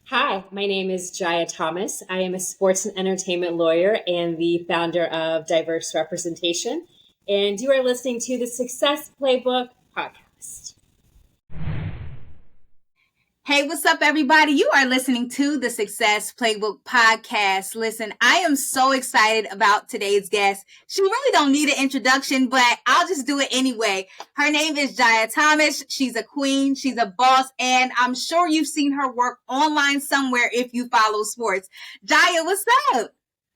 Hi, my name is Jaia Thomas. I am a sports and entertainment lawyer and the founder of Diverse Representation. And you are listening to the Success Playbook podcast. Hey, what's up, everybody? You are listening to the Success Playbook podcast. Listen, I am so excited about today's guest. She really don't need an introduction, but I'll just do it anyway. Her name is Jaia Thomas. She's a queen. She's a boss, and I'm sure you've seen her work online somewhere if you follow sports. Jaia, what's up?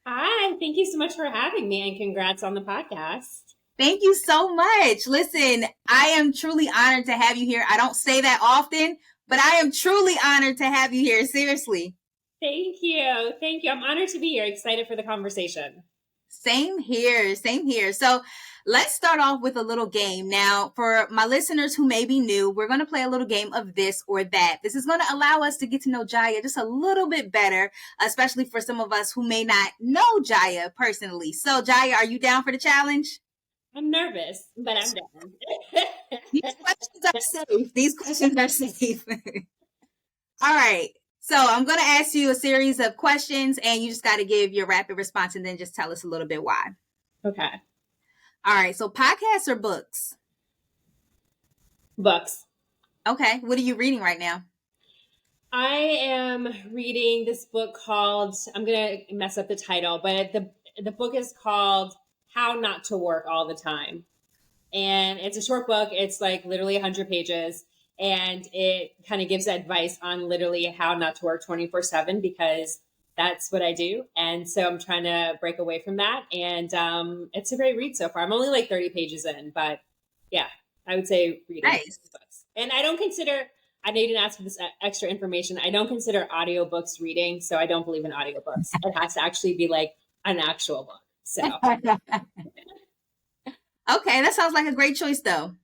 Hi, thank you so much for having me, and congrats on the podcast. Thank you so much. Listen, I am truly honored to have you here. I don't say that often, but I am truly honored to have you here. Seriously. Thank you. Thank you. I'm honored to be here. Excited for the conversation. Same here. Same here. So let's start off with a little game. Now, for my listeners who may be new, we're going to play a little game of this or that. This is going to allow us to get to know Jaia just a little bit better, especially for some of us who may not know Jaia personally. So, Jaia, are you down for the challenge? I'm nervous, but I'm down. These questions are safe. These questions are safe. All right. So I'm going to ask you a series of questions, and you just got to give your rapid response and then just tell us a little bit why. Okay. All right. So podcasts or books? Books. Okay. What are you reading right now? I am reading this book called, I'm going to mess up the title, but the book is called How Not to Work All the Time. And it's a short book. It's like literally 100 pages. And it kind of gives advice on literally how not to work 24/7 because that's what I do. And so I'm trying to break away from that. And it's a great read so far. I'm only like 30 pages in, but yeah, I would say reading books. And I don't consider, I know you didn't ask for this extra information. I don't consider audiobooks reading. So I don't believe in audiobooks. It has to actually be like an actual book. So. Okay, that sounds like a great choice, though.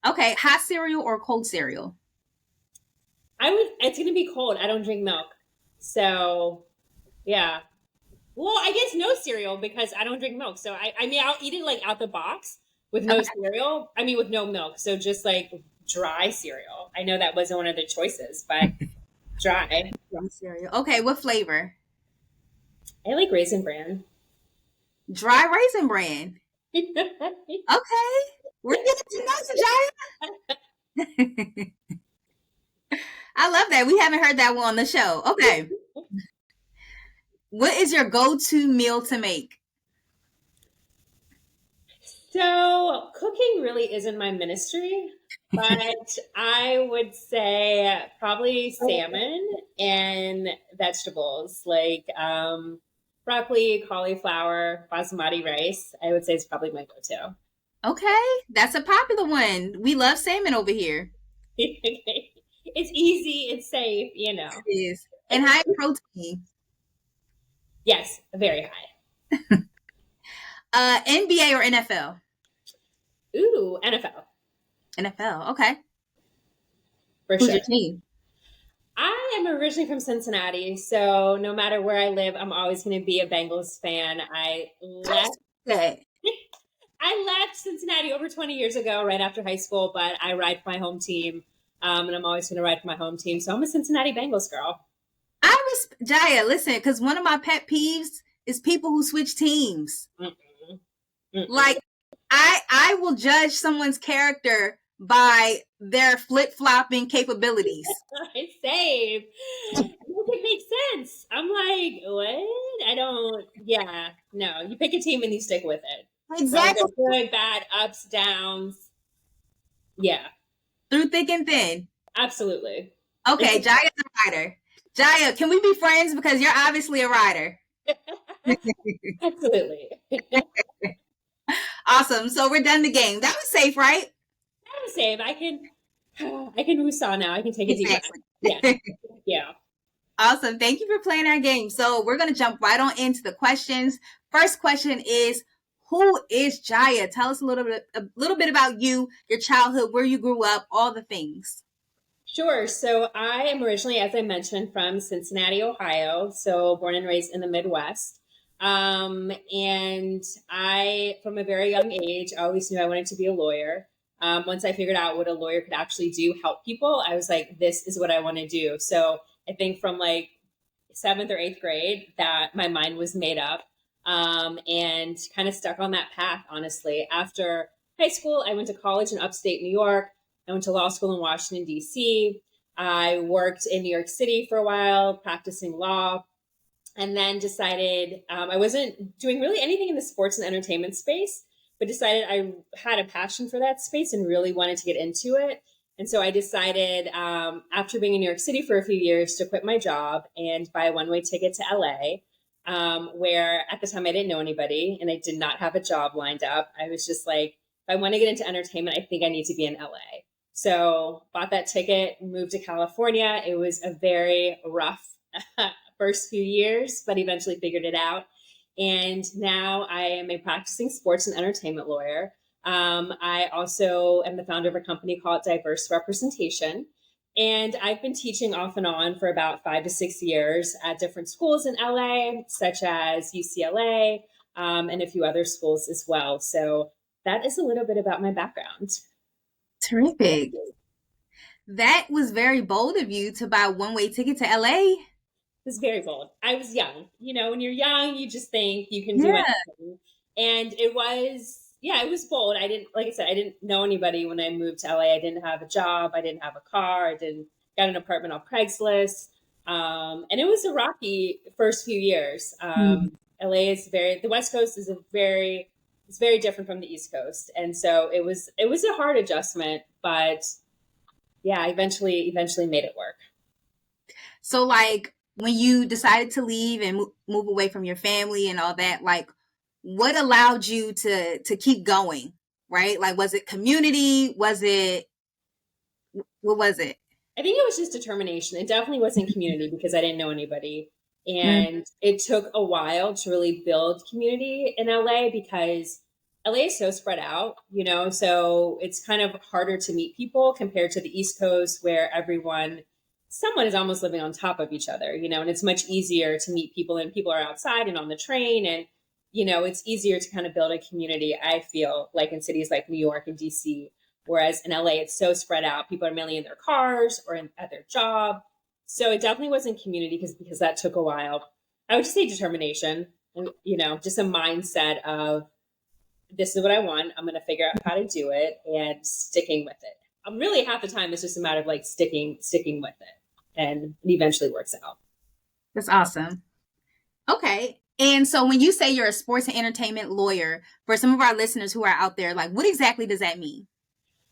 Okay, hot cereal or cold cereal? It's going to be cold. I don't drink milk. So, yeah. Well, I guess no cereal because I don't drink milk. So, I mean, I'll eat it like out the box with no cereal. I mean, with no milk. So, just like dry cereal. I know that wasn't one of the choices, but dry. Dry cereal. Okay, what flavor? I like Raisin Bran. Dry Raisin Bran. Okay. We're getting to know Jaia. I love that. We haven't heard that one on the show. Okay. What is your go-to meal to make? So cooking really isn't my ministry, but I would say probably salmon and vegetables like broccoli, cauliflower, basmati rice. I would say it's probably my go-to. Okay, that's a popular one. We love salmon over here. It's easy, it's safe, you know. It is. And high protein. Yes, very high. NBA or NFL? Ooh, NFL. NFL, okay. For Who's sure. your team? I am originally from Cincinnati, so no matter where I live, I'm always going to be a Bengals fan. I left Cincinnati over 20 years ago, right after high school, but I ride for my home team, and I'm always going to ride for my home team. So I'm a Cincinnati Bengals girl. Jaia, listen, because one of my pet peeves is people who switch teams. Like, I will judge someone's character by their flip-flopping capabilities. Same. It makes sense. I'm like, what? No. You pick a team and you stick with it. Exactly. Good, bad, ups, downs. Yeah. Through thick and thin. Absolutely. Okay, Jaia's a rider. Jaia, can we be friends? Because you're obviously a rider. Absolutely. Awesome. So we're done the game. That was safe, right? That was safe. I can woosah now. I can take a deep breath. Yeah. Yeah. Awesome. Thank you for playing our game. So we're going to jump right on into the questions. First question is, who is Jaia? Tell us a little bit about you, your childhood, where you grew up, all the things. Sure. So I am originally, as I mentioned, from Cincinnati, Ohio. So born and raised in the Midwest. And I, from a very young age, I always knew I wanted to be a lawyer. Once I figured out what a lawyer could actually do, help people, I was like, this is what I want to do. So I think from like 7th or 8th grade that my mind was made up, and kind of stuck on that path, honestly. After high school, I went to college in upstate New York. I went to law school in Washington, D.C. I worked in New York City for a while, practicing law, and then decided I wasn't doing really anything in the sports and entertainment space, but decided I had a passion for that space and really wanted to get into it. And so I decided, after being in New York City for a few years, to quit my job and buy a one-way ticket to LA, where at the time I didn't know anybody and I did not have a job lined up. I was just like, if I want to get into entertainment, I think I need to be in LA. So bought that ticket, moved to California. It was a very rough first few years, but eventually figured it out. And now I am a practicing sports and entertainment lawyer. I also am the founder of a company called Diverse Representation. And I've been teaching off and on for about 5 to 6 years at different schools in LA, such as UCLA, and a few other schools as well. So that is a little bit about my background. Terrific. That was very bold of you to buy a one-way ticket to LA. Was very bold. I was young. You know, when you're young, you just think you can do anything. And it was bold. I didn't, like I said, I didn't know anybody when I moved to LA. I didn't have a job. I didn't have a car. I didn't got an apartment on Craigslist. And it was a rocky first few years. LA is the West Coast is it's very different from the East Coast. And so it was a hard adjustment, but yeah, I eventually made it work. So like, when you decided to leave and move away from your family and all that, like, what allowed you to keep going, right? Like, was it community? What was it? I think it was just determination. It definitely wasn't community because I didn't know anybody. And it took a while to really build community in LA because LA is so spread out, you know, so it's kind of harder to meet people compared to the East Coast where someone is almost living on top of each other, you know, and it's much easier to meet people and people are outside and on the train. And, you know, it's easier to kind of build a community, I feel like in cities like New York and DC, whereas in LA, it's so spread out. People are mainly in their cars or at their job. So it definitely wasn't community because that took a while. I would just say determination and, you know, just a mindset of this is what I want. I'm going to figure out how to do it and sticking with it. Really half the time it's just a matter of like sticking with it. And it eventually works out. That's awesome. Okay. And so when you say you're a sports and entertainment lawyer, for some of our listeners who are out there, like, what exactly does that mean?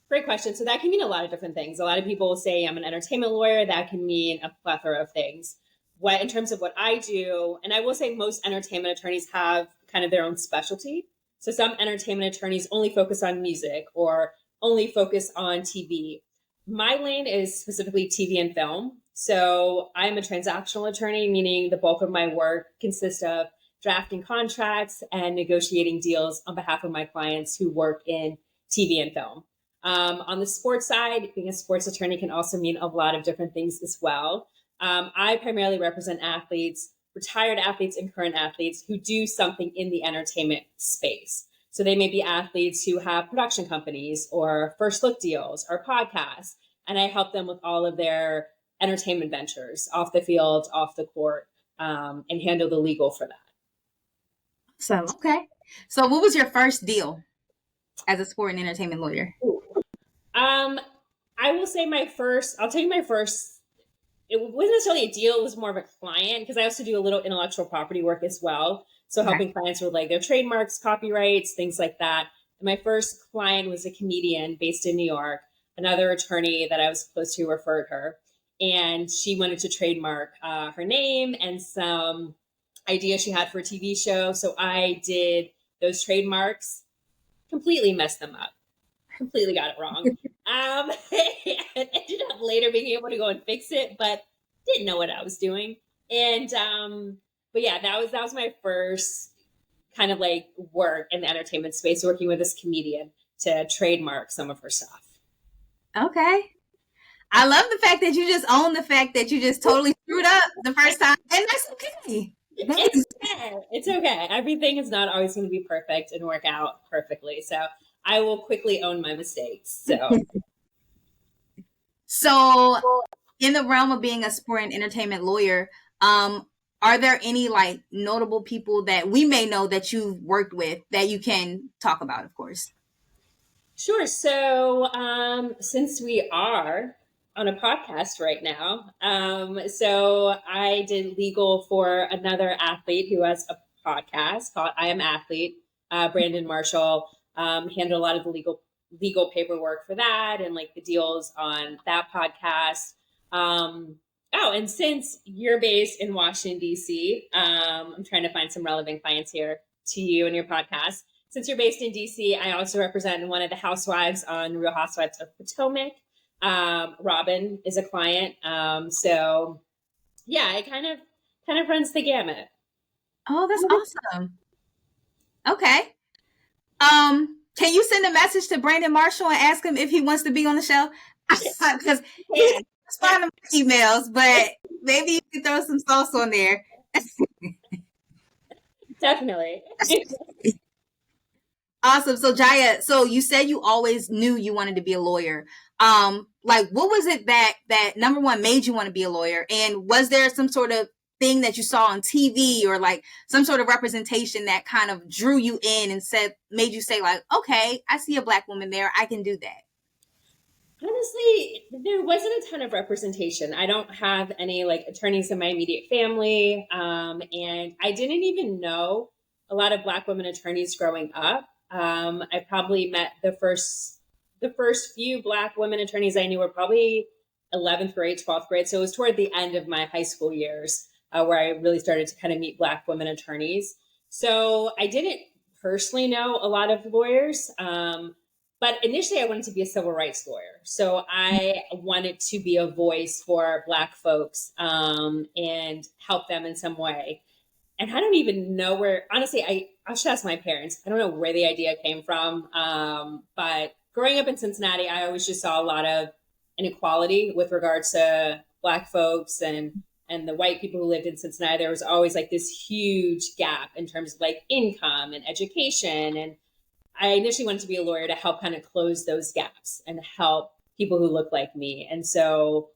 Great question. So that can mean a lot of different things. A lot of people will say I'm an entertainment lawyer. That can mean a plethora of things. In terms of what I do, and I will say most entertainment attorneys have kind of their own specialty. So some entertainment attorneys only focus on music or only focus on TV. My lane is specifically TV and film. So I'm a transactional attorney, meaning the bulk of my work consists of drafting contracts and negotiating deals on behalf of my clients who work in TV and film. On the sports side, being a sports attorney can also mean a lot of different things as well. I primarily represent athletes, retired athletes and current athletes who do something in the entertainment space. So they may be athletes who have production companies or first look deals or podcasts, and I help them with all of their entertainment ventures off the field, off the court, and handle the legal for that. So, okay. So what was your first deal as a sport and entertainment lawyer? I will say I'll tell you my first, it wasn't necessarily a deal. It was more of a client because I also do a little intellectual property work as well. So helping clients with like their trademarks, copyrights, things like that. And my first client was a comedian based in New York. Another attorney that I was close to referred her. And she wanted to trademark her name and some ideas she had for a TV show. So I did those trademarks, completely messed them up, completely got it wrong. And ended up later being able to go and fix it, but didn't know what I was doing. And but yeah, that was my first kind of like work in the entertainment space, working with this comedian to trademark some of her stuff. Okay. I love the fact that you just own the fact that you just totally screwed up the first time. And that's okay. It's okay. Everything is not always going to be perfect and work out perfectly. So I will quickly own my mistakes. So in the realm of being a sport and entertainment lawyer, are there any like notable people that we may know that you've worked with that you can talk about, of course? Sure. So, since we are on a podcast right now, so I did legal for another athlete who has a podcast called I Am Athlete. Brandon Marshall handled a lot of the legal paperwork for that and like the deals on that podcast. Oh, and since you're based in Washington D.C., I'm trying to find some relevant clients here to you and your podcast. Since you're based in DC, I also represent one of the housewives on Real Housewives of Potomac. Robin is a client. So yeah, it kind of runs the gamut. Oh, that's awesome. Okay. Can you send a message to Brandon Marshall and ask him if he wants to be on the show? Because he's responding to emails, but maybe you can throw some sauce on there. Definitely. Awesome. So Jaia, so you said you always knew you wanted to be a lawyer. Like what was it that number one made you want to be a lawyer? And was there some sort of thing that you saw on TV or like some sort of representation that kind of drew you in and made you say like, okay, I see a Black woman there. I can do that. Honestly, there wasn't a ton of representation. I don't have any like attorneys in my immediate family. And I didn't even know a lot of Black women attorneys growing up. I probably met the first few Black women attorneys I knew were probably 11th grade, 12th grade. So it was toward the end of my high school years where I really started to kind of meet Black women attorneys. So I didn't personally know a lot of lawyers. But initially I wanted to be a civil rights lawyer. So I wanted to be a voice for Black folks and help them in some way. And I don't even know where, honestly, I should ask my parents. I don't know where the idea came from. But growing up in Cincinnati, I always just saw a lot of inequality with regards to Black folks and the white people who lived in Cincinnati. There was always like this huge gap in terms of like income and education. And I initially wanted to be a lawyer to help kind of close those gaps and help people who look like me. And so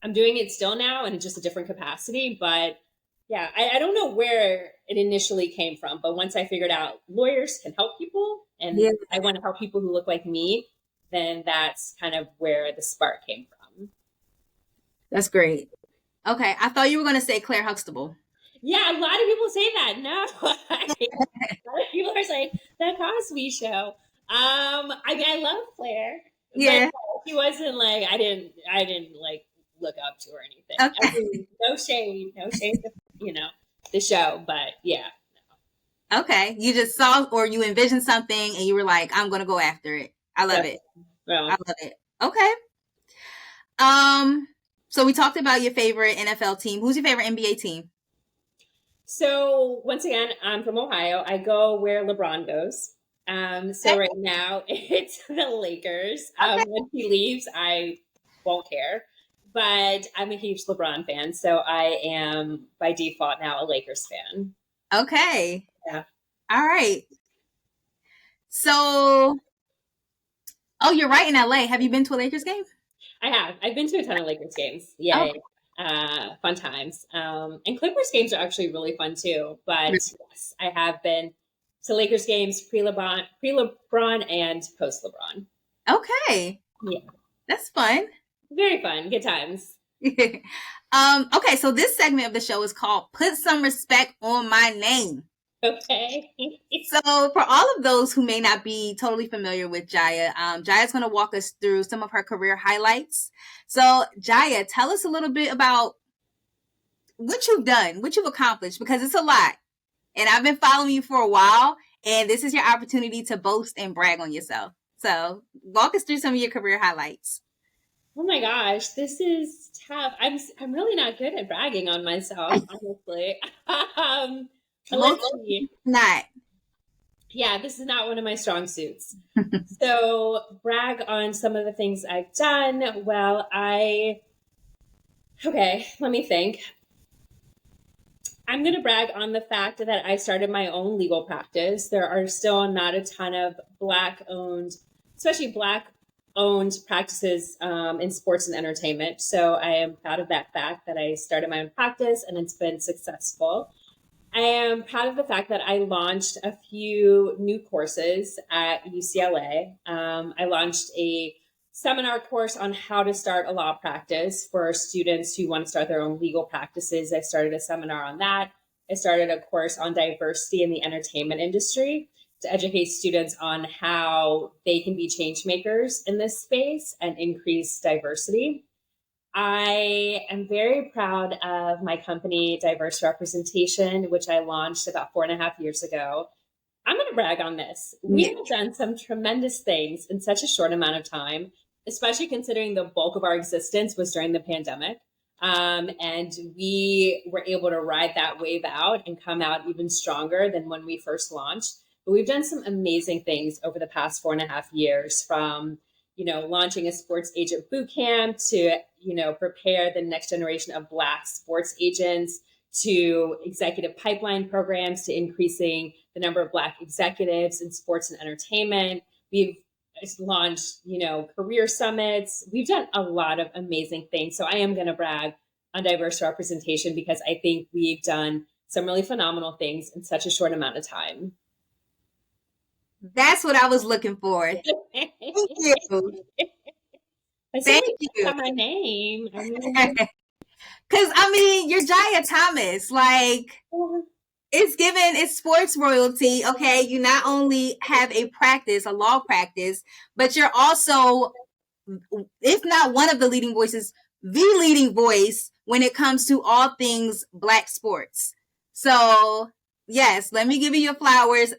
I'm doing it still now in just a different capacity, but yeah, I don't know where it initially came from, but once I figured out lawyers can help people and I want to help people who look like me, then that's kind of where the spark came from. That's great. Okay. I thought you were going to say Claire Huxtable. Yeah, a lot of people say that. No, a lot of people are like, the Cosby Show. I mean, I love Claire. Yeah. But she wasn't like, I didn't like look up to her or anything. Okay. I mean, no shade, to, the show, but yeah. No. Okay. You just saw or you envisioned something and you were like, I'm going to go after it. I love it. Well, I love it. Okay. So we talked about your favorite NFL team. Who's your favorite NBA team? So once again, I'm from Ohio. I go where LeBron goes. So right now it's the Lakers. Okay. When he leaves, I won't care. But I'm a huge LeBron fan, so I am by default now a Lakers fan. Okay. Yeah. All right. So, you're right in LA. Have you been to a Lakers game? I have. I've been to a ton of Lakers games. Yay. Fun times. And Clippers games are actually really fun too. But yes, I have been to Lakers games pre-LeBron and post-LeBron. Okay. Yeah. That's fun. Very fun. Good times. Okay, so this segment of the show is called Put Some Respect on My Name. Okay. So for all of those who may not be totally familiar with Jaia, Jaia's going to walk us through some of her career highlights. So Jaia, tell us a little bit about what you've done, what you've accomplished, because it's a lot. And I've been following you for a while, and this is your opportunity to boast and brag on yourself. So walk us through some of your career highlights. Oh my gosh, this is tough. I'm really not good at bragging on myself, honestly. Let's see. Not. Yeah, this is not one of my strong suits. So brag on some of the things I've done. Well, okay, let me think. I'm going to brag on the fact that I started my own legal practice. There are still not a ton of Black-owned, especially Black owned practices in sports and entertainment. So I am proud of that fact that I started my own practice and it's been successful. I am proud of the fact that I launched a few new courses at UCLA. I launched a seminar course on how to start a law practice for students who want to start their own legal practices. I started a seminar on that. I started a course on diversity in the entertainment industry to educate students on how they can be change makers in this space and increase diversity. I am very proud of my company, Diverse Representation, which I launched about 4.5 years ago. I'm going to brag on this. We have done some tremendous things in such a short amount of time, especially considering the bulk of our existence was during the pandemic. And we were able to ride that wave out and come out even stronger than when we first launched. But we've done some amazing things over the past 4.5 years, from launching a sports agent boot camp to, prepare the next generation of Black sports agents, to executive pipeline programs, to increasing the number of Black executives in sports and entertainment. We've launched, career summits. We've done a lot of amazing things. So I am going to brag on diverse representation because I think we've done some really phenomenal things in such a short amount of time. That's what I was looking for. Thank you. Thank you. My name. Because you're Jaia Thomas. Like, it's sports royalty. Okay, you not only have a practice, a law practice, but you're also, if not one of the leading voices, the leading voice when it comes to all things Black sports. So yes, let me give you your flowers.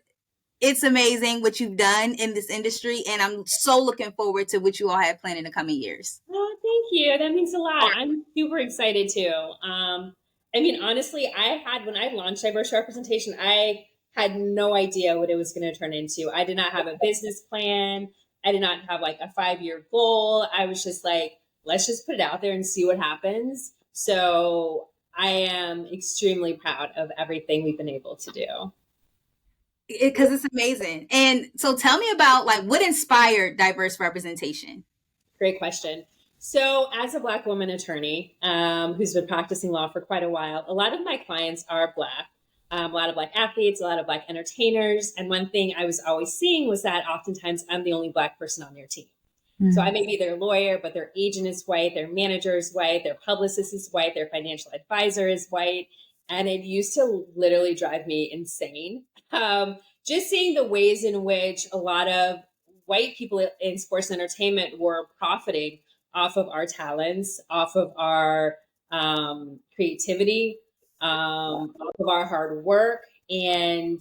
It's amazing what you've done in this industry, and I'm so looking forward to what you all have planned in the coming years. Oh, thank you. That means a lot. I'm super excited too. Honestly, when I launched diverse representation, I had no idea what it was going to turn into. I did not have a business plan. I did not have like a 5-year goal. I was just like, let's just put it out there and see what happens. So I am extremely proud of everything we've been able to do. Because it's amazing. And so tell me about what inspired diverse representation? Great question. So as a Black woman attorney who's been practicing law for quite a while, a lot of my clients are Black, a lot of Black athletes, a lot of Black entertainers. And one thing I was always seeing was that oftentimes I'm the only Black person on their team. Mm-hmm. So I may be their lawyer, but their agent is white, their manager is white, their publicist is white, their financial advisor is white. And it used to literally drive me insane. Just seeing the ways in which a lot of white people in sports and entertainment were profiting off of our talents, off of our creativity, off of our hard work. And,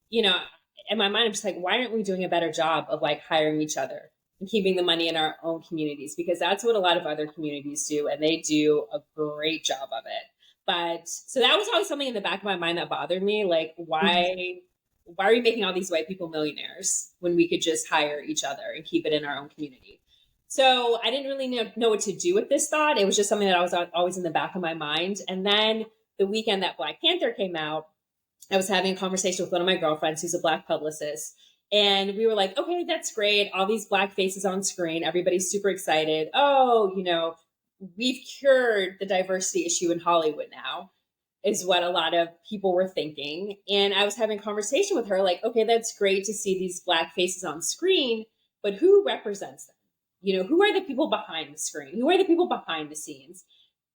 in my mind, I'm just like, why aren't we doing a better job of hiring each other and keeping the money in our own communities? Because that's what a lot of other communities do. And they do a great job of it. But so that was always something in the back of my mind that bothered me. Like, why are we making all these white people millionaires when we could just hire each other and keep it in our own community? So I didn't really know what to do with this thought. It was just something that I was always in the back of my mind. And then the weekend that Black Panther came out, I was having a conversation with one of my girlfriends who's a Black publicist. And we were like, okay, that's great. All these Black faces on screen. Everybody's super excited. Oh, we've cured the diversity issue in Hollywood now, is what a lot of people were thinking. And I was having a conversation with her like, okay, that's great to see these Black faces on screen, but who represents them? Who are the people behind the screen? Who are the people behind the scenes?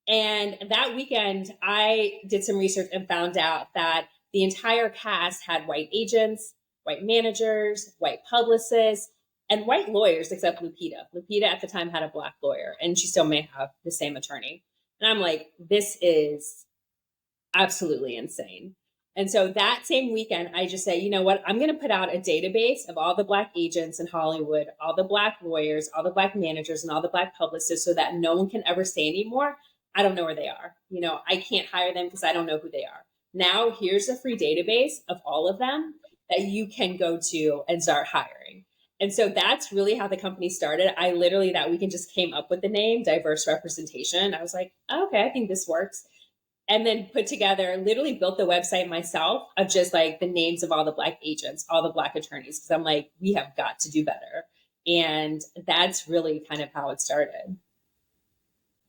And that weekend, I did some research and found out that the entire cast had white agents, white managers, white publicists, and white lawyers, except Lupita. Lupita at the time had a Black lawyer, and she still may have the same attorney. And I'm like, this is absolutely insane. And so that same weekend, I just say, you know what, I'm going to put out a database of all the Black agents in Hollywood, all the Black lawyers, all the Black managers, and all the Black publicists, so that no one can ever say anymore, I don't know where they are. I can't hire them because I don't know who they are. Now, here's a free database of all of them that you can go to and start hiring. And so that's really how the company started. I literally that weekend just came up with the name Diverse Representation. I was like, oh, okay, I think this works. And then literally built the website myself of just the names of all the Black agents, all the Black attorneys. Because I'm like, we have got to do better. And that's really kind of how it started.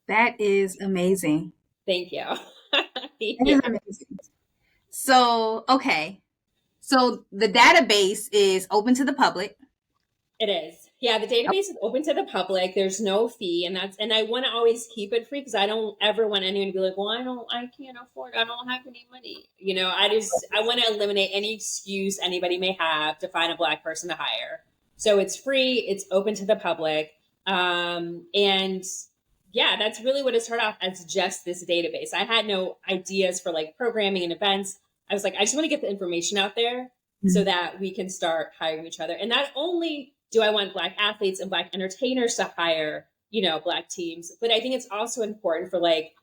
That is amazing. Thank you. That Yeah, is amazing. So, okay. So the database is open to the public. it is. Yeah, the database is open to the public. There's no fee, and I want to always keep it free because I don't ever want anyone to be like, well, I can't afford, I don't have any money. I want to eliminate any excuse anybody may have to find a Black person to hire. So it's free. It's open to the public, and yeah, that's really what it started off as, just this database. I had no ideas for like programming and events. I was like, I just want to get the information out there so that we can start hiring each other. And not only do I want Black athletes and Black entertainers to hire, Black teams, but I think it's also important for like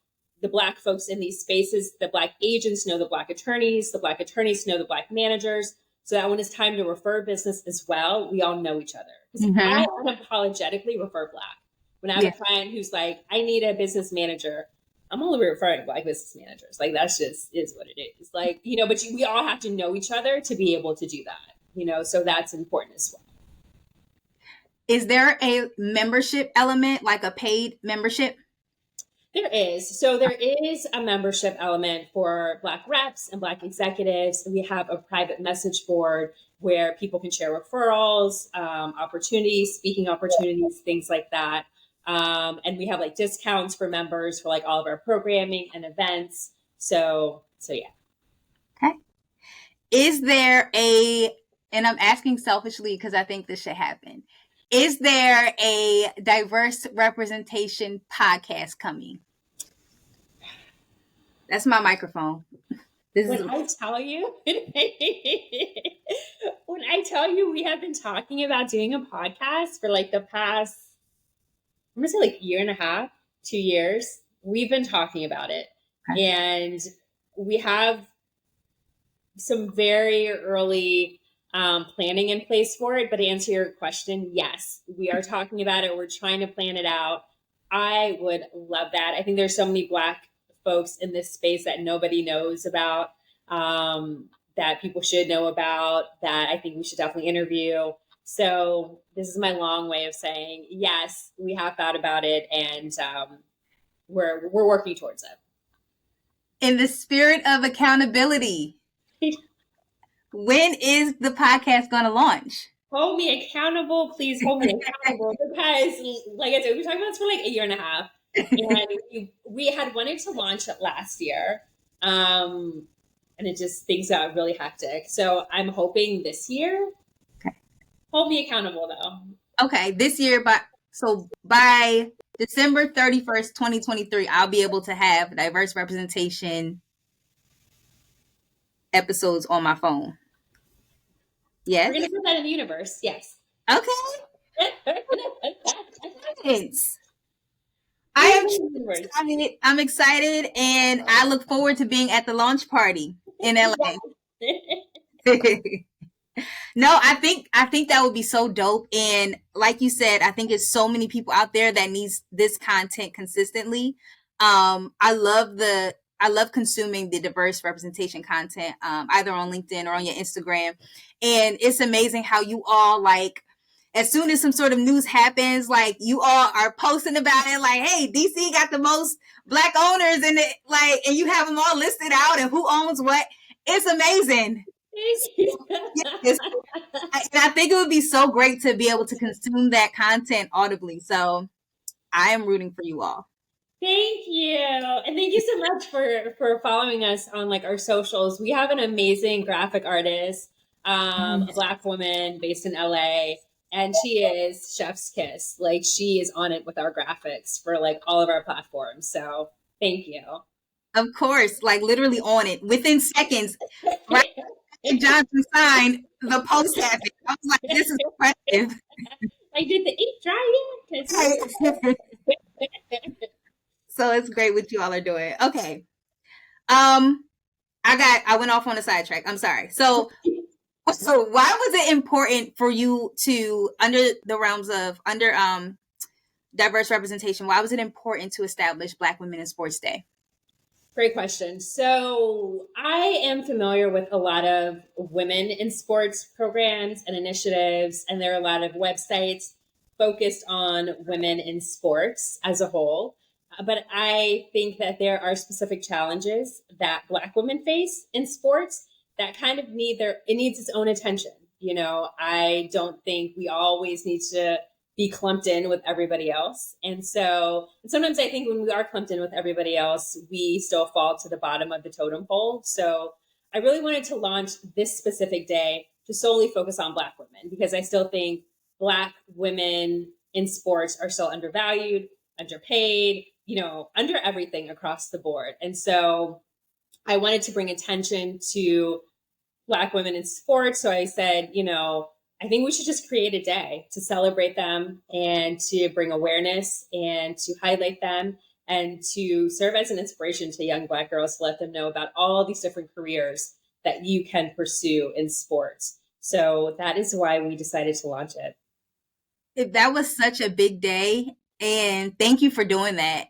the Black folks in these spaces, the Black agents know the Black attorneys know the Black managers. So that when it's time to refer business as well, we all know each other. Because I unapologetically refer Black. When I have a client who's like, I need a business manager, I'm only referring to Black business managers. Like, that's just is what it is. Like, but we all have to know each other to be able to do that, so that's important as well. Is there a membership element, like a paid membership? There is. So there is a membership element for Black reps and Black executives. We have a private message board where people can share referrals, opportunities, speaking opportunities, things like that. And we have like discounts for members for like all of our programming and events. So yeah. Okay. Is there and I'm asking selfishly because I think this should happen. Is there a diverse representation podcast coming? That's my microphone. I tell you, we have been talking about doing a podcast for like the past, I'm gonna say like year and a half, 2 years. We've been talking about it, and we have some very early planning in place for it. But to answer your question, yes, we are talking about it. We're trying to plan it out. I would love that. I think there's so many Black folks in this space that nobody knows about, that people should know about, that I think we should definitely interview. So this is my long way of saying, yes, we have thought about it, and we're working towards it. In the spirit of accountability, when is the podcast going to launch? Hold me accountable, please hold me accountable, because like I said, we've been talking about this for like a year and a half, and we had wanted to launch it last year, and it just, things got really hectic. So I'm hoping this year. Okay. Hold me accountable though. Okay, this year, by December 31st, 2023, I'll be able to have diverse representation episodes on my phone. Yes. We're going to put that in the universe. Yes. Okay. I'm excited, and I look forward to being at the launch party in LA. No, I think that would be so dope. And like you said, I think it's so many people out there that needs this content consistently. I love consuming the diverse representation content, either on LinkedIn or on your Instagram. And it's amazing how you all, like, as soon as some sort of news happens, like, you all are posting about it, like, hey, DC got the most Black owners in it, like, and you have them all listed out and who owns what. It's amazing. Yes. And I think it would be so great to be able to consume that content audibly. So I am rooting for you all. Thank you. And thank you so much for following us on like our socials. We have an amazing graphic artist, a Black woman based in LA, and she is chef's kiss. Like, she is on it with our graphics for like all of our platforms. So thank you. Of course, like literally on it within seconds. Right? Johnson signed, the post happened. I was like, this is impressive. Like, did the ink dry yet? So it's great what you all are doing. Okay. I went off on a sidetrack. I'm sorry. So why was it important for you to, under diverse representation, why was it important to establish Black Women in Sports Day? Great question. So I am familiar with a lot of women in sports programs and initiatives, and there are a lot of websites focused on women in sports as a whole. But I think that there are specific challenges that Black women face in sports that kind of it needs its own attention. I don't think we always need to be clumped in with everybody else. And sometimes I think when we are clumped in with everybody else, we still fall to the bottom of the totem pole. So I really wanted to launch this specific day to solely focus on Black women, because I still think Black women in sports are still undervalued, underpaid, under everything across the board. And so I wanted to bring attention to Black women in sports. So I said, I think we should just create a day to celebrate them and to bring awareness and to highlight them and to serve as an inspiration to young Black girls, to let them know about all these different careers that you can pursue in sports. So that is why we decided to launch it. That was such a big day, and thank you for doing that.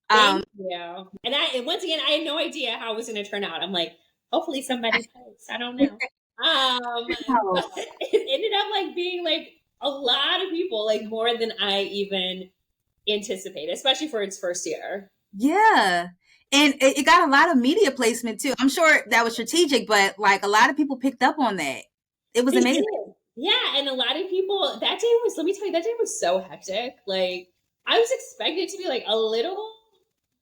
Thank you. And once again, I had no idea how it was going to turn out. I'm like, hopefully somebody posts. I don't know. But it ended up being a lot of people, more than I even anticipated, especially for its first year. Yeah. And it got a lot of media placement too. I'm sure that was strategic, but a lot of people picked up on that. It was amazing. Yeah. And a lot of people, let me tell you, that day was so hectic. I was expecting it to be a little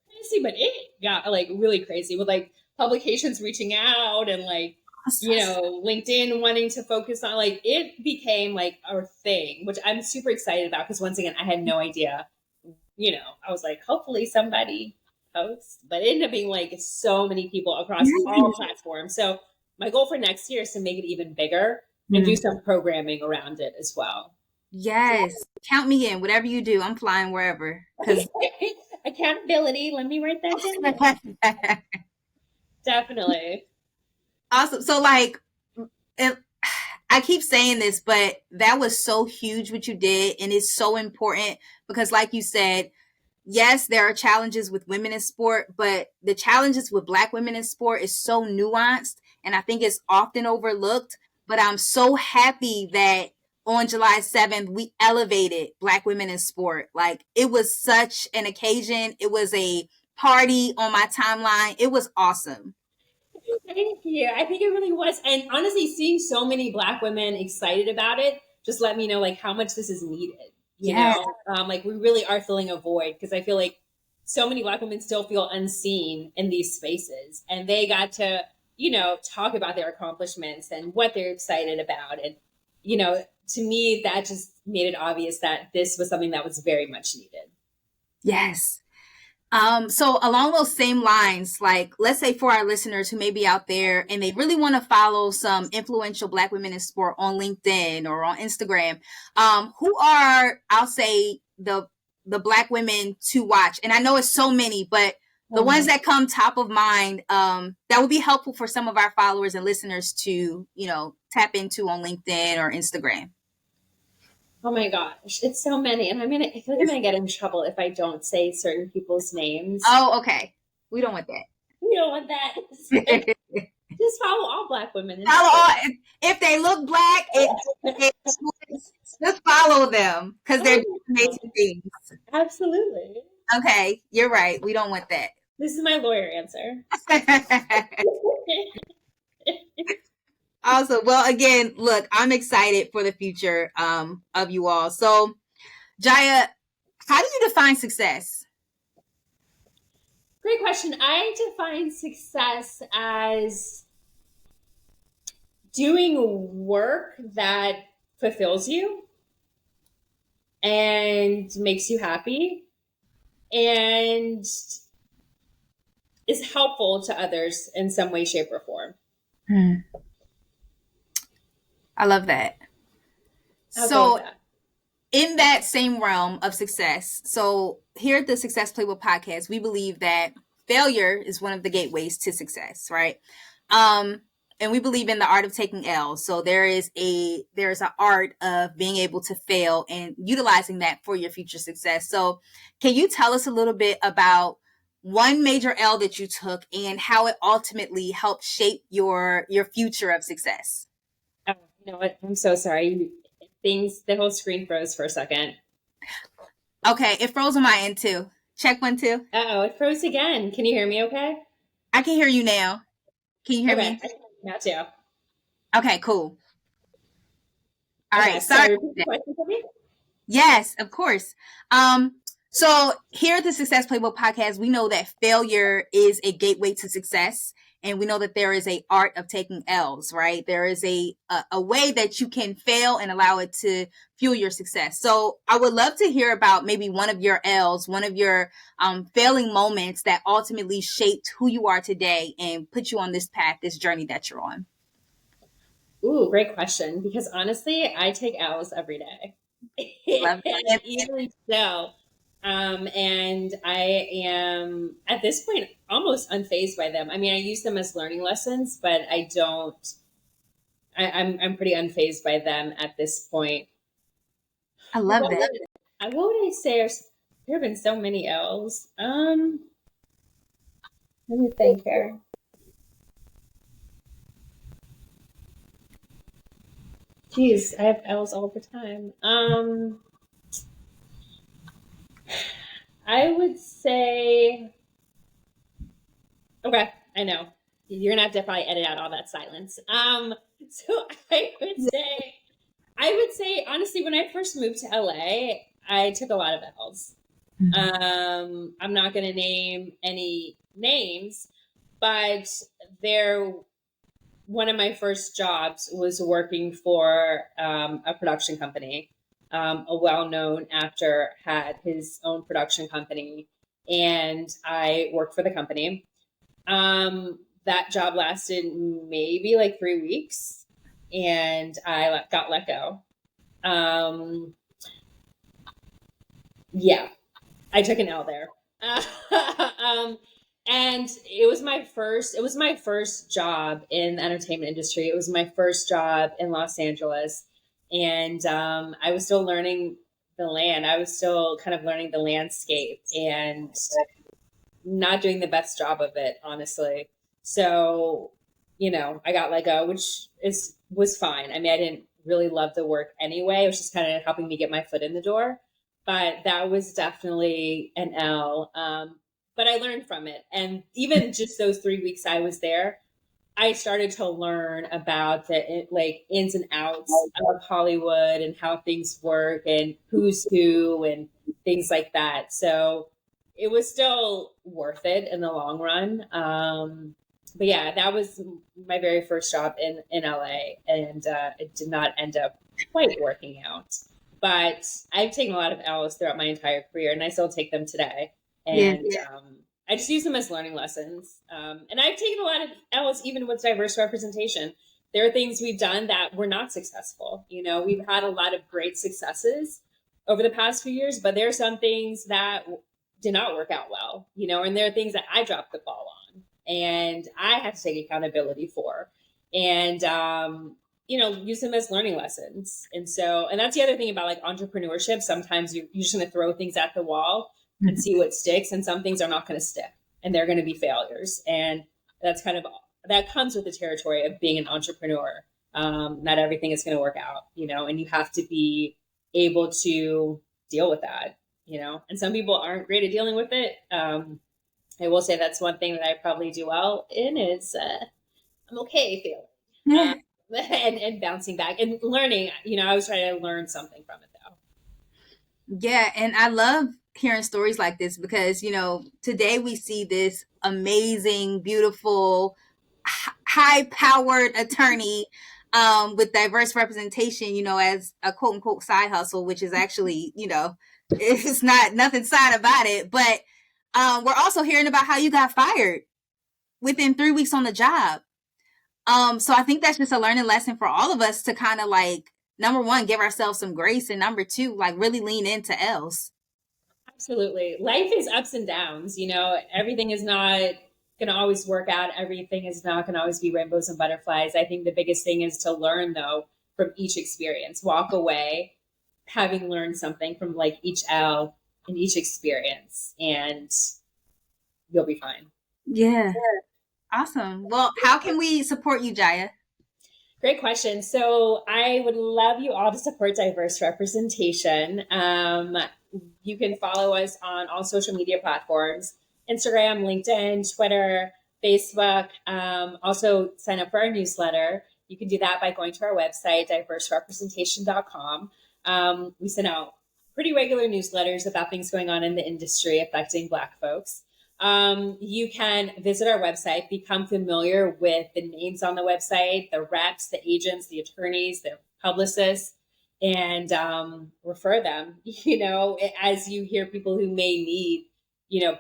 crazy, but it got really crazy with publications reaching out and LinkedIn wanting to focus on it became our thing, which I'm super excited about, because once again, I had no idea. I was hopefully somebody posts, but it ended up being so many people across all platforms. So my goal for next year is to make it even bigger and do some programming around it as well. Yes. Count me in. Whatever you do, I'm flying wherever. Accountability. Let me write that down. Definitely. Awesome. So I keep saying this, but that was so huge what you did. And it's so important because like you said, yes, there are challenges with women in sport, but the challenges with Black women in sport is so nuanced. And I think it's often overlooked, but I'm so happy that on July 7th, we elevated Black women in sport. It was such an occasion. It was a party on my timeline. It was awesome. Thank you. I think it really was. And honestly, seeing so many Black women excited about it just let me know how much this is needed. You know, we really are filling a void, because I feel so many Black women still feel unseen in these spaces, and they got to, talk about their accomplishments and what they're excited about. And, to me, that just made it obvious that this was something that was very much needed. Yes. So along those same lines, let's say for our listeners who may be out there and they really want to follow some influential Black women in sport on LinkedIn or on Instagram, who are, I'll say, the Black women to watch? And I know it's so many, but the ones that come top of mind, that would be helpful for some of our followers and listeners to, tap into on LinkedIn or Instagram. Oh my gosh, it's so many. And I feel I'm gonna get in trouble if I don't say certain people's names. Oh, okay. We don't want that. We don't want that. Just follow all Black women. Follow all. If they look Black, just follow them, because they're doing amazing things. Absolutely. Okay, you're right. We don't want that. This is my lawyer answer. Awesome. Well, again, look, I'm excited for the future of you all. So, Jaia, how do you define success? Great question. I define success as doing work that fulfills you and makes you happy and is helpful to others in some way, shape, or form. I love that. So in that same realm of success, so here at the Success Playbook Podcast, we believe that failure is one of the gateways to success, right? And we believe in the art of taking L's. So there's an art of being able to fail and utilizing that for your future success. So can you tell us a little bit about one major L that you took and how it ultimately helped shape your future of success? Oh, you know what? I'm so sorry. the whole screen froze for a second. Okay, it froze on my end too. Check 1, 2. Uh-oh, it froze again. Can you hear me okay? I can hear you now. Can you hear Okay, me? I can hear you now too. Okay, cool. All right, Okay, sorry. sorry, repeat the question for me. Yes, of course. So here at the Success Playbook podcast, we know that failure is a gateway to success. And we know that there is a art of taking L's, right? There is a way that you can fail and allow it to fuel your success. So I would love to hear about maybe one of your L's, one of your failing moments that ultimately shaped who you are today and put you on this path, this journey that you're on. Ooh, great question. Because honestly, I take L's every day. Love it. Even so. And I am at this point almost unfazed by them. I mean, I use them as learning lessons, but I don't. I'm pretty unfazed by them at this point. I love that. What would I say? There have been so many L's. Let me think here. Geez, I have L's all the time. I would say, okay, I know. You're gonna have to probably edit out all that silence. So I would say, honestly, when I first moved to LA, I took a lot of L's. I'm not gonna name any names, but one of my first jobs was working for a production company. A well-known actor had his own production company, and I worked for the company. That job lasted maybe like 3 weeks, and I got let go. Yeah, I took an L there. Um, and it was my first job in the entertainment industry. It was my first job in Los Angeles. And I was still learning the land. I was still kind of learning the landscape and not doing the best job of it, honestly. So, I got let go, which was fine. I mean, I didn't really love the work anyway. It was just kind of helping me get my foot in the door. But that was definitely an L. But I learned from it. And even just those 3 weeks I was there, I started to learn about the ins and outs of Hollywood and how things work and who's who and things like that. So it was still worth it in the long run. But yeah, that was my very first job in LA, and it did not end up quite working out. But I've taken a lot of L's throughout my entire career, and I still take them today. And I just use them as learning lessons. And I've taken a lot of L's even with diverse representation. There are things we've done that were not successful. We've had a lot of great successes over the past few years, but there are some things that did not work out well, and there are things that I dropped the ball on and I had to take accountability for. And, use them as learning lessons. And that's the other thing about like entrepreneurship. Sometimes you're just going to throw things at the wall and see what sticks, and some things are not going to stick and they're going to be failures. And that comes with the territory of being an entrepreneur. Not everything is going to work out, and you have to be able to deal with that, and some people aren't great at dealing with it. I will say that's one thing that I probably do well in is I'm okay feeling and bouncing back and learning. I was trying to learn something from it though. Yeah, and I love hearing stories like this because, today we see this amazing, beautiful, high-powered attorney with diverse representation, as a quote-unquote side hustle, which is actually, it's not nothing side about it. But we're also hearing about how you got fired within 3 weeks on the job. So I think that's just a learning lesson for all of us to kind of like, number one, give ourselves some grace, and number two, like really lean into L's. Absolutely. Life is ups and downs. Everything is not going to always work out. Everything is not going to always be rainbows and butterflies. I think the biggest thing is to learn though from each experience, walk away having learned something from like each L in each experience, and you'll be fine. Yeah. Awesome. Well, how can we support you, Jaia? Great question. So I would love you all to support diverse representation. You can follow us on all social media platforms: Instagram, LinkedIn, Twitter, Facebook. Also, sign up for our newsletter. You can do that by going to our website, diverserepresentation.com. We send out pretty regular newsletters about things going on in the industry affecting Black folks. You can visit our website, become familiar with the names on the website, the reps, the agents, the attorneys, the publicists, and refer them, as you hear people who may need,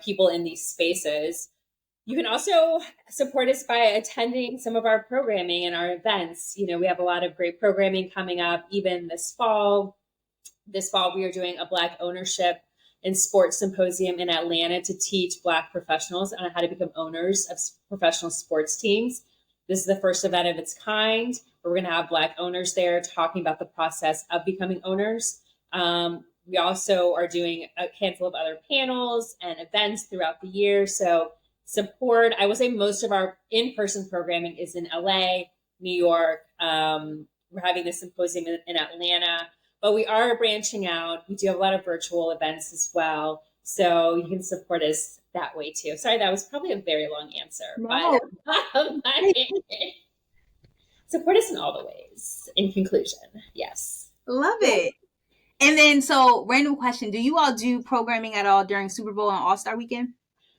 people in these spaces. You can also support us by attending some of our programming and our events. We have a lot of great programming coming up, even this fall. This fall, we are doing a Black ownership and sports symposium in Atlanta to teach Black professionals on how to become owners of professional sports teams. This is the first event of its kind. We're going to have Black owners there talking about the process of becoming owners. We also are doing a handful of other panels and events throughout the year. So support. I will say most of our in-person programming is in LA, New York. We're having this symposium in Atlanta. But we are branching out. We do have a lot of virtual events as well. So you can support us that way too. Sorry, that was probably a very long answer. No. But support us in all the ways. In conclusion, yes. Love it. And then, so random question. Do you all do programming at all during Super Bowl and All-Star Weekend?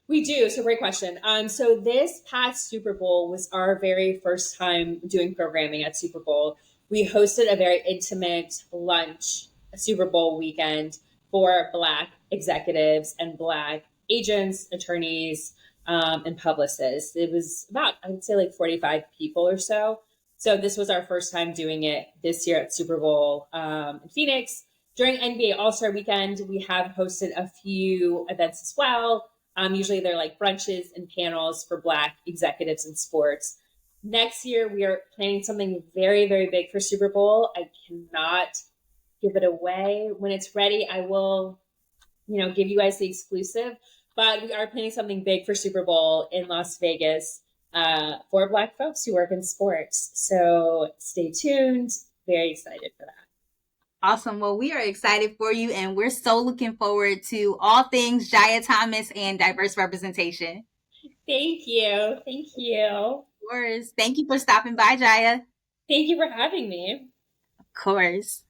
We do. So great question. So this past Super Bowl was our very first time doing programming at Super Bowl. We hosted a very intimate lunch Super Bowl weekend for Black executives and Black agents, attorneys, and publicists. It was about, I would say, like 45 people or so. So this was our first time doing it this year at Super Bowl in Phoenix. During NBA All-Star Weekend, we have hosted a few events as well. Usually they're like brunches and panels for Black executives in sports. Next year, we are planning something very, very big for Super Bowl. I cannot give it away. When it's ready, I will, give you guys the exclusive. But we are planning something big for Super Bowl in Las Vegas for Black folks who work in sports. So stay tuned. Very excited for that. Awesome. Well, we are excited for you, and we're so looking forward to all things Jaia Thomas and diverse representation. Thank you. Thank you. Of course. Thank you for stopping by, Jaia. Thank you for having me. Of course.